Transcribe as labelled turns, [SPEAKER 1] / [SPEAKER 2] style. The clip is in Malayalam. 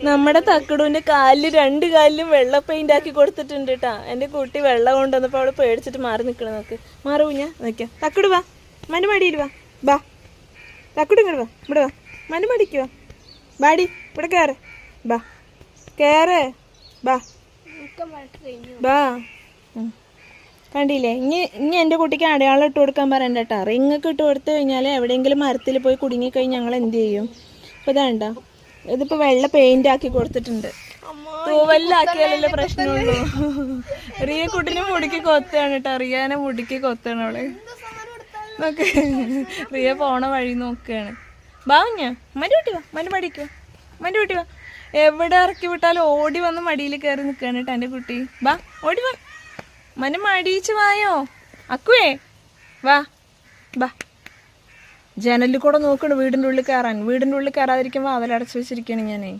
[SPEAKER 1] നമ്മുടെ തക്കടുവിന്റെ കാലില് 2 കാലിലും വെള്ള പെയിന്റ് ആക്കി കൊടുത്തിട്ടുണ്ട് കേട്ടാ. എന്റെ കുട്ടി വെള്ളം കൊണ്ടുവന്നപ്പോ അവള് പേടിച്ചിട്ട് മാറി നിക്കണം. നോക്ക് മാറൂ ഞാൻ നിക്കാം. തക്കട് വാ, മനുമടിയിൽ വാ, ബാ തക്കട് ഇങ്ങോട്ട് വാ, ഇവിടെ വാ, മനുമടിക്ക് വാ, ബാടി ഇവിടെ കേറ്, ബാ കേറ്, ബാ ബാ. കണ്ടില്ലേ? ഇനി എൻ്റെ കുട്ടിക്ക് അടയാളം ഇട്ട് കൊടുക്കാൻ പറയണ്ട കേട്ടാ. റിങ്ങൊക്കെ ഇട്ട് കൊടുത്തു കഴിഞ്ഞാൽ എവിടെയെങ്കിലും മരത്തിൽ പോയി കുടുങ്ങിക്കഴിഞ്ഞാൽ ഞങ്ങൾ എന്ത് ചെയ്യും? ഇപ്പം ഇതാണ്ട, ഇതിപ്പോൾ വെള്ള പെയിന്റ് ആക്കി കൊടുത്തിട്ടുണ്ട്. തൂവലിലാക്കിയാലല്ലേ പ്രശ്നമുള്ളൂ. റിയ കുട്ടിനെ മുടിക്ക് കൊത്താണ് കേട്ടോ. റിയാനെ മുടിക്ക് കൊത്താണ് അവള്. നോക്ക് റിയ പോണ വഴി നോക്കുകയാണ്. ബാ ഞാൻ മനുകുട്ടി വാ, മടിക്ക് വാ, മനുകുട്ടി വാ. എവിടെ ഇറക്കി വിട്ടാലും ഓടി വന്ന് മടിയിൽ കയറി നിൽക്കുകയാണ് കേട്ടോ എൻ്റെ കുട്ടി. ബാ ഓടി വാ, മടിയിച്ച് വായോ അക്കുവേ, വാ ബാ. ജനലിൽ കൂടെ നോക്കണം വീടിൻ്റെ ഉള്ളിൽ കയറാൻ. വീടിൻ്റെ ഉള്ളിൽ കയറാതിരിക്കുമ്പോൾ അവലടച്ച് വെച്ചിരിക്കുകയാണ് ഞാനേ.